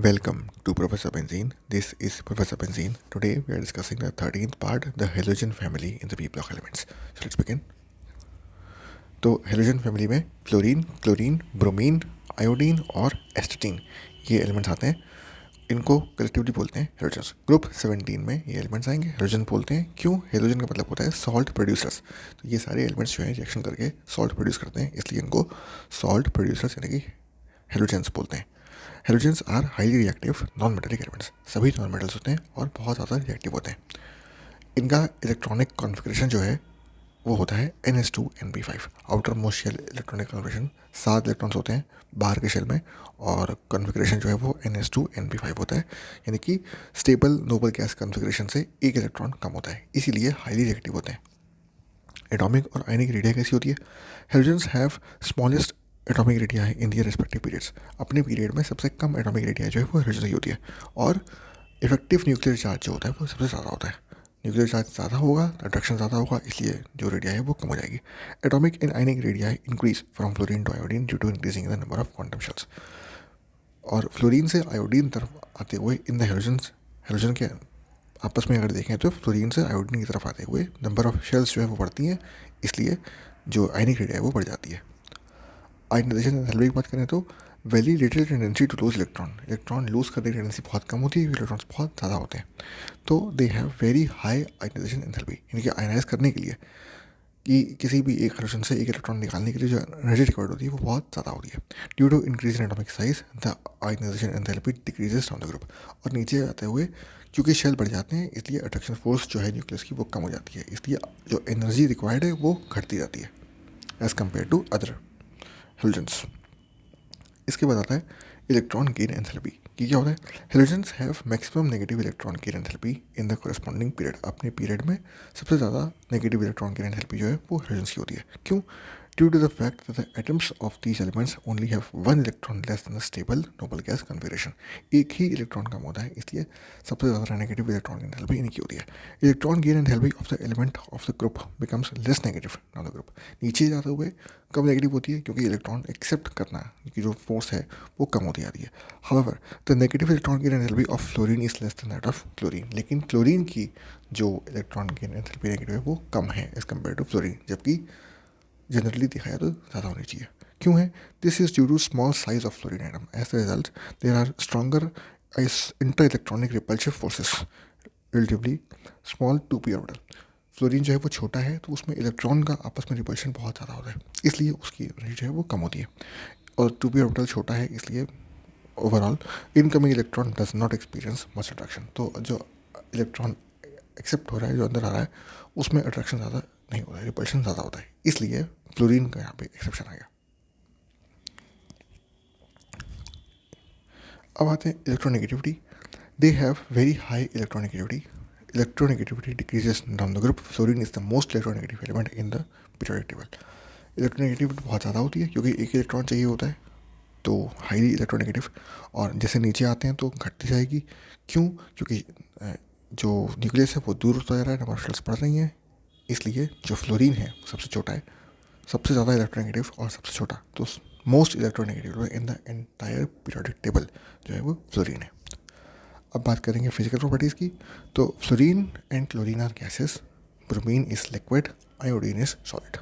Welcome to Professor Benzene. This is Professor Benzene. Today we are discussing the 13th part, the halogen family in the p block elements. So let's begin. तो halogen family में fluorine, chlorine, bromine, iodine और एस्टेटीन ये elements आते हैं. इनको collectively बोलते हैं halogens. Group 17 में ये एलिमेंट्स आएंगे. हेलोजन बोलते हैं. क्यों? हेलोजन का मतलब होता है सॉल्ट प्रोड्यूसर्स. तो ये सारे एलिमेंट्स जो हैं रिएक्शन करके सॉल्ट प्रोड्यूस करते हैं, इसलिए इनको सॉल्ट प्रोड्यूसर्स यानी कि हेलोजेंस बोलते हैं. Halogens are highly reactive non metallic elements. सभी नॉन मेटल्स होते हैं और बहुत ज़्यादा रिएक्टिव होते हैं. इनका इलेक्ट्रॉनिक कॉन्फ़िगरेशन जो है वो होता है NH2NP5. Outer most shell electronic configuration 7 electrons होते हैं बाहर के शेल में, और कॉन्फ़िगरेशन जो है वो NH2NP5 होता है. यानी कि स्टेबल नोबल गैस कॉन्फ़िगरेशन से एक इलेक्ट्रॉन कम होता है, इसीलिए हाईली रिएक्टिव होते हैं. एटॉमिक और आयनिक रेडिया कैसी होती है? Halogens have smallest atomic radii है इन दियर रिस्पेक्टिव पीरियड्स. अपने पीरियड में सबसे कम एटॉमिक रेडिया जो है वो हेलोजेंस की होती है. और इफेक्टिव न्यूक्लियर चार्ज जो होता है वो सबसे ज़्यादा होता है. न्यूक्लियर चार्ज ज़्यादा होगा, अट्रैक्शन ज़्यादा होगा, इसलिए जो रेडिया है वो कम हो जाएगी. Atomic and ionic radii increase from fluorine to iodine due to increasing the number of quantum shells. और फ्लोरीन से आयोडीन तरफ आते हुए इन द हेलोजेंस, हेलोजन के आपस में अगर देखें तो फ्लोरीन से आयोडीन की तरफ आते हुए नंबर ऑफ शेल्स जो है वो बढ़ती हैं, इसलिए जो आयनिक रेडिया है वो बढ़ जाती है. आयनाइजेशन एंथैल्पी की बात करें तो very little tendency to lose electron. Electron lose करने की टेंडेंसी बहुत कम होती है, इलेक्ट्रॉन्स बहुत ज़्यादा होते हैं. तो they have very high ionisation enthalpy, यानी कि आयनाइज करने के लिए कि किसी भी एक हाइड्रोजन से एक इलेक्ट्रॉन निकालने के लिए जो एनर्जी रिक्वायर्ड होती है वो बहुत ज़्यादा होती है. Due to increase in atomic size the ionisation enthalpy decreases down the group. और नीचे आते हुए क्योंकि शेल बढ़ जाते हैं, इसलिए अट्रैक्शन फोर्स जो है न्यूक्लियस की वो कम हो जाती है, इसलिए जो एनर्जी रिक्वायर्ड है वो घटती जाती है as compare to other halogens. इसके बाद आता है इलेक्ट्रॉन गेन एंथैल्पी. कि क्या होता है? Halogens have maximum negative electron gain enthalpy in the corresponding period. अपने पीरियड में सबसे ज़्यादा नेगेटिव इलेक्ट्रॉन गेन एंथैल्पी जो है वो हेलोजेंस की होती है. क्यों? Due to the fact that the atoms of these elements only have one electron less than the stable noble gas configuration. एक ही इलेक्ट्रॉन कम होता है, इसलिए सबसे ज़्यादा नेगेटिव इलेक्ट्रॉन गेन एंथैल्पी इनकी होती है. Electron gain enthalpy of the element of the group becomes less negative now the group. नीचे जाते हुए कम नेगेटिव होती है क्योंकि इलेक्ट्रॉन एक्सेप्ट करना की जो फोर्स है वो कम होती जाती है. However the negative electron gain enthalpy of fluorine is less than that of chlorine. लेकिन क्लोरीन की जो इलेक्ट्रॉन गेन एंथैल्पी नेगेटिव है वो कम है एज कम्पेयर टू फ्लोरीन, जबकि जनरली देखा जाए तो ज़्यादा होनी चाहिए. क्यों है? This is due to small size of fluorine atom. As the result there are stronger inter electronic repulsive forces relatively small 2p orbital. Fluorine जो है वो छोटा है तो उसमें इलेक्ट्रॉन का आपस में रिपल्शन बहुत ज़्यादा होता है, इसलिए उसकी एनर्जी जो है वो कम होती है. और 2p ऑर्बिटल छोटा है, इसलिए overall incoming electron does not experience much attraction. तो जो इलेक्ट्रॉन एक्सेप्ट हो रहा है, जो अंदर आ रहा है, उसमें अट्रैक्शन ज़्यादा नहीं होता है, रिपल्शन ज़्यादा होता है, इसलिए फ्लोरीन का यहाँ पे एक्सेप्शन आ गया. अब आते हैं electronegativity. They have very high electronegativity. Electronegativity decreases down the group. Fluorine is the most electronegative element in the periodic table. Electronegativity बहुत ज़्यादा होती है क्योंकि एक इलेक्ट्रॉन चाहिए होता है, तो हाईली इलेक्ट्रोनेगेटिव. और जैसे नीचे आते हैं तो घटती जाएगी. क्यों? क्योंकि जो न्यूक्लियस है वो दूर होता जा रहा है, नंबर ऑफ शेल्स बढ़ रही हैं, इसलिए जो फ्लोरीन है वो सबसे छोटा है, सबसे ज़्यादा इलेक्ट्रोनेगेटिव और सबसे छोटा. तो most electronegative in the entire periodic table जो है वो फ्लोरीन है. अब बात करेंगे फिजिकल प्रॉपर्टीज़ की. तो fluorine and chlorine are gases. Bromine is liquid, iodine is solid.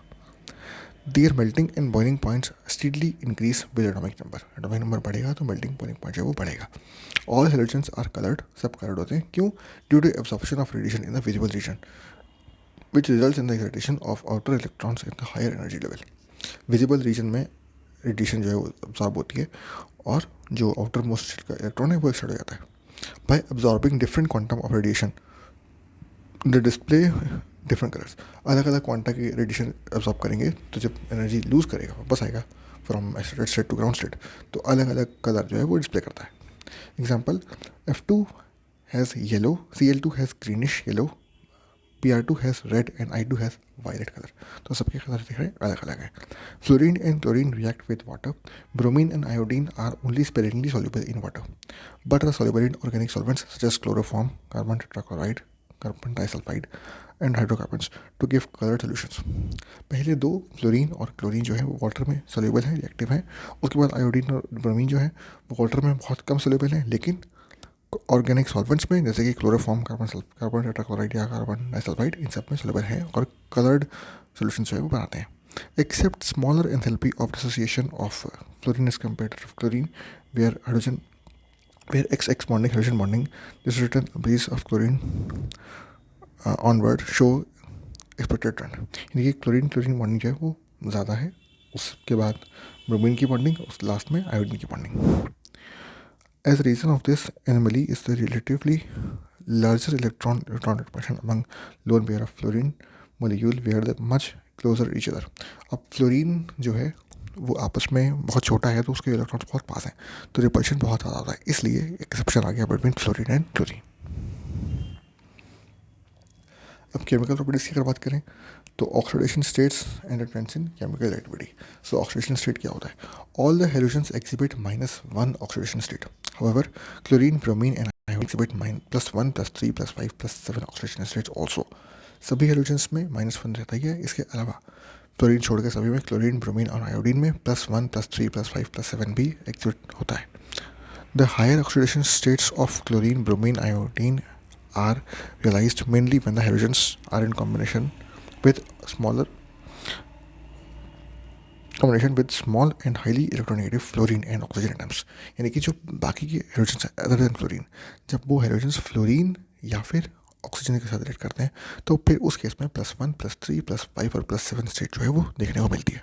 Their melting and boiling points steadily increase with atomic number. Atomic number बढ़ेगा तो मेल्टिंग बॉइलिंग पॉइंट जो है वो बढ़ेगा. All halogens are coloured. सब coloured होते हैं. क्यों? Due to absorption of radiation in the visible region which results in the excitation of outer electrons at the higher energy level. Visible region में radiation जो है वो अब्जॉर्ब होती है और जो आउटर मोस्ट का इलेक्ट्रॉन है वो एक्साइट हो जाता है. By absorbing different quantum of radiation the display different colours. अलग अलग क्वांटा की रेडिएशन अब्जॉर्ब करेंगे तो जब एनर्जी लूज़ करेगा, वापस आएगा from excited state to ground state, तो अलग अलग कलर जो है वो डिस्प्ले करता है. Example, F2 has yellow, Cl2 has greenish yellow, PR2 has red and I2 has violet colour. तो सबके कलर दिख रहे हैं अलग अलग हैं. Fluorine and chlorine react with water. Bromine and iodine are only sparingly soluble in water but are soluble in organic solvents such as chloroform, carbon tetrachloride, carbon disulfide and hydrocarbons to give colored solutions. पहले दो fluorine और chlorine जो है वो water में soluble है, reactive है. उसके बाद आयोडीन और ब्रोमीन जो है वो वाटर में बहुत कम सोल्यूबल है, लेकिन ऑर्गेनिक सॉल्वेंट्स में जैसे कि क्लोरोफॉर्म, कार्बन टेट्राक्लोराइड या कार्बन डाइसल्फाइड, इन सब में सोल्यूबल है और कलर्ड सोल्यूशन जो है वो बनाते हैं. Except smaller enthalpy of dissociation of fluorine is compared to chlorine, where XX bonding, hydrogen bonding, this written base of chlorine onward show expected trend. यानी कि क्लोरीन बॉन्डिंग जो है वो ज़्यादा है, उसके बाद ब्रोमीन की बॉन्डिंग, उस लास्ट में आयोडीन की bonding. As a reason of this anomaly is the relatively larger electron repression among lone pair of fluorine molecule where they much closer each other. अब फ्लोरीन जो है वो आपस में बहुत छोटा है तो उसके इलेक्ट्रॉन्स बहुत पास हैं, तो रिपल्शन बहुत ज़्यादा होता है, इसलिए एक्सेप्शन आ गया बिटवीन फ्लोरीन एंड क्लोरीन. अब केमिकल प्रॉपर्टीज़ की अगर बात करें तो oxidation states and trends in chemical activity. So oxidation state क्या होता है? All the halogens exhibit -1 oxidation state. However chlorine, bromine and iodine exhibit +1, +3, +5, +7 oxidation states also. सभी हेलोजन्स में -1 रहता ही है. इसके अलावा क्लोरीन छोड़ के सभी में, क्लोरीन, ब्रोमीन और आयोडीन में +1, +3, +5, +7 भी एक्सिबिट होता है. The higher oxidation states of chlorine, bromine, iodine are realized mainly when the halogens are in combination with small and highly electronegative fluorine and oxygen atoms. यानी कि जो बाकी के हेलोजेंस हैं अदर देन फ्लोरीन, जब वो हेलोजेंस फ्लोरीन या फिर ऑक्सीजन के साथ रिलेट करते हैं तो फिर उस केस में +1, +3, +5 और +7 स्टेट जो है वो देखने को मिलती है.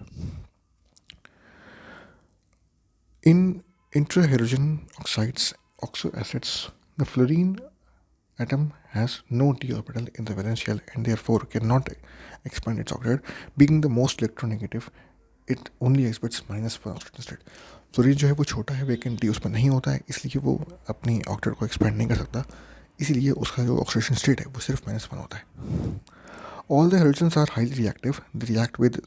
In interhalogen oxides, oxo acids, the fluorine atom has no d orbital in the valence shell and therefore cannot expand its oxide. Being the most electronegative, it only exhibits -1 oxidation state. Fluorine जो है वो छोटा है, vacant D उसमें नहीं होता है, इसलिए वो अपनी ऑक्टेट को एक्सपेंड नहीं कर सकता, इसीलिए उसका जो ऑक्सीडेशन स्टेट है वो सिर्फ -1 होता है. All the halogens are highly reactive. They react with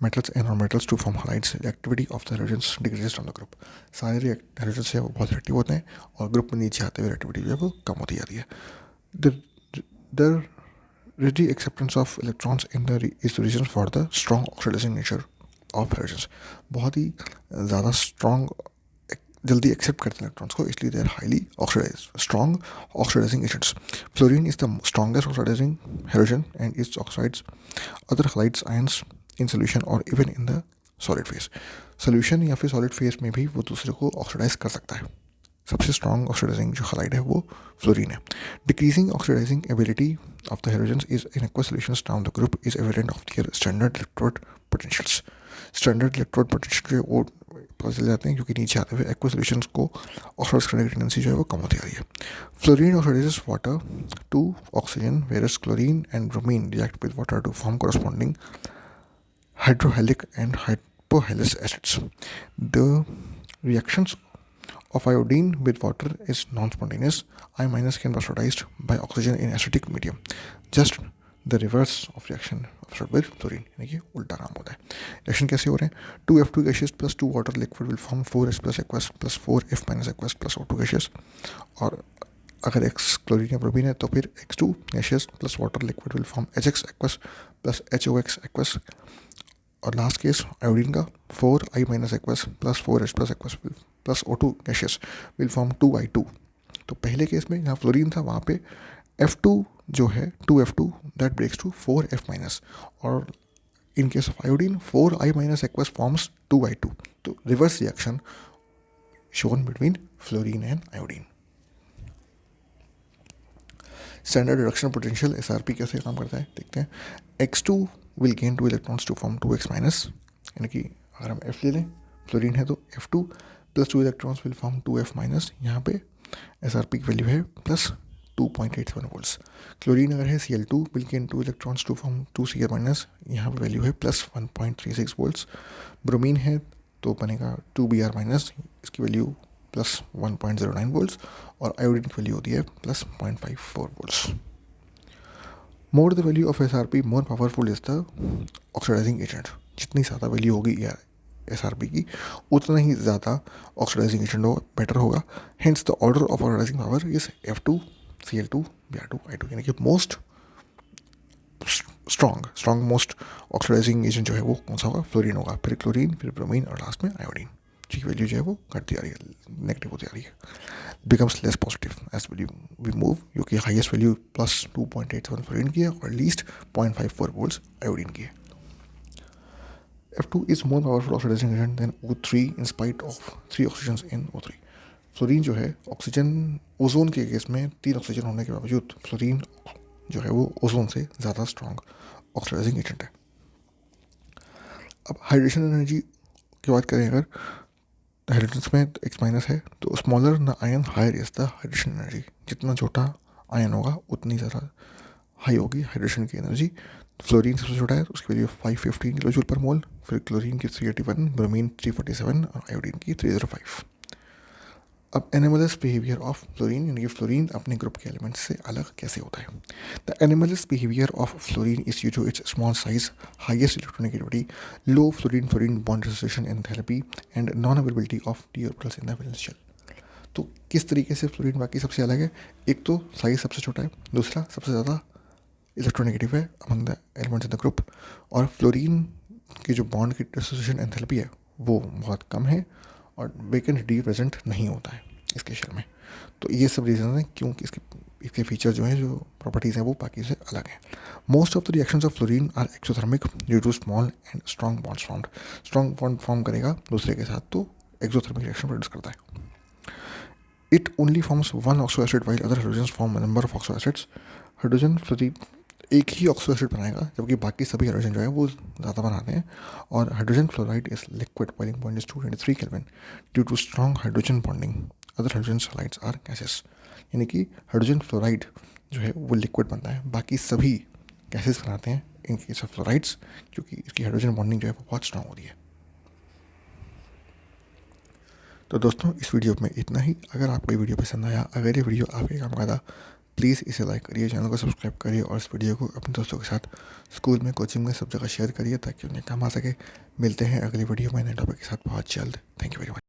metals and non-metals to form halides. The activity of the halogens decreases from the group. सारे halogens है वो बहुत रिएक्टिव होते हैं और ग्रुप में नीचे आते हुए एक्टिविटी जो है वो कम होती जाती है. The ready acceptance of electrons in the is the reason for the strong oxidizing nature of halogens. बहुत ही ज़्यादा strong, जल्दी एक्सेप्ट करते हैं इलेक्ट्रॉन्स को, इसलिए they are highly strong oxidising agents. Fluorine is the strongest oxidising halogen and its oxides other halides ions in solution और even in the solid phase. Solution या फिर सॉलिड फेज में भी वो दूसरे को ऑक्सीडाइज कर सकता है. सबसे स्ट्रॉन्ग ऑक्सीडाइजिंग जो हलाइड है वो फ्लोरीन है. Decreasing oxidising ability of the halogens is in aqua solutions down the group is evident of their standard electrode potentials. Standard electrode potential जो वो पता चल जाते हैं क्योंकि नीचे आते हुए एक्वा सॉल्यूशंस को ऑक्सीडाइज करने की टेंडेंसी जो है वो कम होती आ रही है. Fluorine oxidises water to oxygen whereas chlorine and bromine react with water to form corresponding hydrohalic and hypohalous acids. The reactions of iodine with water is non-spontaneous. I minus can be oxidized by oxygen in acidic medium. Just the reverse of reaction with fluorine. यानी कि उल्टा काम होता है. Reaction कैसे हो रहे हैं? 2F2 gaseous plus 2 water liquid will form 4H plus aqueous plus 4F minus aqueous plus O2 gaseous. और अगर X क्लोरीन या ब्रोमीन है तो फिर X2 gaseous plus water liquid will form HX aqueous plus HOX aqueous. और last case iodine का 4I minus aqueous plus 4H plus aqueous plus O2 gaseous will form 2I2. तो पहले case में जहाँ फ्लोरीन था वहाँ पे F2 जो है 2F2 that breaks to 4F minus, और in case of iodine 4I minus aqueous forms 2I2. तो reverse reaction shown between fluorine and iodine. Standard reduction potential SRP कैसे काम करता है देखते हैं. X2 will gain 2 electrons to form 2X minus, यानी कि अगर हम F ले लें, फ्लोरीन है तो F2 plus 2 electrons will form 2F minus. यहाँ पे SRP की वैल्यू है plus 2.87 volts. क्लोरीन अगर है Cl2 will gain 2 electrons to form 2Cl minus, यहाँ पे वैल्यू है plus 1.36 volts. ब्रोमीन है तो बनेगा 2Br minus, इसकी वैल्यू plus 1.09 volts, और आयोडीन की वैल्यू होती है plus 0.54 volts. More the value of SRP, more powerful is the oxidizing agent. जितनी ज़्यादा वैल्यू होगी या SRP की उतना ही ज़्यादा ऑक्सीडाइजिंग एजेंट होगा, बेटर होगा. Hence the order of oxidizing power is F2 Cl2 Br2 I2, यानी कि most strong most oxidising agent जो है वो कौन सा होगा, फ्लोरीन होगा, फिर क्लोरीन, फिर ब्रोमीन और लास्ट में आयोडीन। जी वैल्यू जो है वो घटती आ रही है, नेगेटिव होती आ रही है, becomes less positive as value we move, क्योंकि हाईएस्ट वैल्यू +2.87 फ्लोरीन की है और लीस्ट 0.54 वोल्ट्स आयोडीन की है। F2 is more powerful oxidizing agent than O3 in spite of 3 oxygens in O3। Fluorine जो है ऑक्सीजन, ओजोन के केस में 3 ऑक्सीजन होने के बावजूद फ्लोरीन जो है वो ओजोन से ज़्यादा स्ट्रॉन्ग ऑक्सीडाइजिंग एजेंट है। अब हाइड्रेशन एनर्जी की बात करें अगर, हाइड्रोजन्स में X- है, तो smaller the ion higher is the hydration energy. जितना छोटा आयन होगा उतनी ज़्यादा हाई होगी हाइड्रेशन की एनर्जी। फ्लोरीन सबसे छोटा है, उसकी वैल्यू 515 किलो जूल पर मोल, फिर क्लोरीन की 381, ब्रोमीन 347 और आयोडीन की 305। अब एनिमलस बिहेवियर ऑफ फ्लोरीन, यानी कि फ्लोरीन अपने ग्रुप के एलिमेंट्स से अलग कैसे होता है। The anomalous behaviour of fluorine is due to its small size, highest electronegativity, low fluorine fluorine bond association enthalpy and non availability of d orbitals in the valence shell. तो किस तरीके से फ्लोरीन बाकी सबसे अलग है, एक तो साइज सबसे छोटा है, दूसरा सबसे ज़्यादा इलेक्ट्रोनेगेटिव है among the elements in the group, और फ्लोरीन की जो बॉन्ड की एसोसिएशन एंथैल्पी है वो बहुत कम है और वेकेंट डी प्रेजेंट नहीं होता है इसके शेल में। तो ये सब रीज़न हैं क्योंकि इसके फीचर जो हैं, जो प्रॉपर्टीज़ हैं वो बाकी से अलग हैं। Most of the reactions of fluorine are exothermic due to small and strong bonds formed. Strong bond form करेगा दूसरे के साथ तो एक्सोथर्मिक रिएक्शन प्रोड्यूस करता है। It only forms one oxo acid while other hydrogens form number of oxo acids. Hydrogen fluorine एक ही oxo acid बनाएगा जबकि बाकी सभी हाइड्रोजन जो है वो ज़्यादा बनाते हैं। और hydrogen fluoride is liquid, boiling point is 223 kelvin due to strong hydrogen bonding, other hydrogen halides are gases. यानी कि हाइड्रोजन फ्लोराइड जो है वो लिक्विड बनता है, बाकी सभी गैसेस बनाते हैं इन केस ऑफ फ्लोराइड्स, क्योंकि इसकी हाइड्रोजन बॉन्डिंग जो है वो बहुत स्ट्रॉन्ग होती है। तो दोस्तों इस वीडियो में इतना ही। अगर आपको ये वीडियो पसंद आया, अगर ये वीडियो आपके काम का था, प्लीज़ इसे लाइक करिए, चैनल को सब्सक्राइब करिए और इस वीडियो को अपने दोस्तों के साथ स्कूल में, कोचिंग में, सब जगह शेयर करिए ताकि उन्हें काम आ सके। मिलते हैं अगली वीडियो में नए टॉपिक के साथ बहुत जल्द। Thank you very much.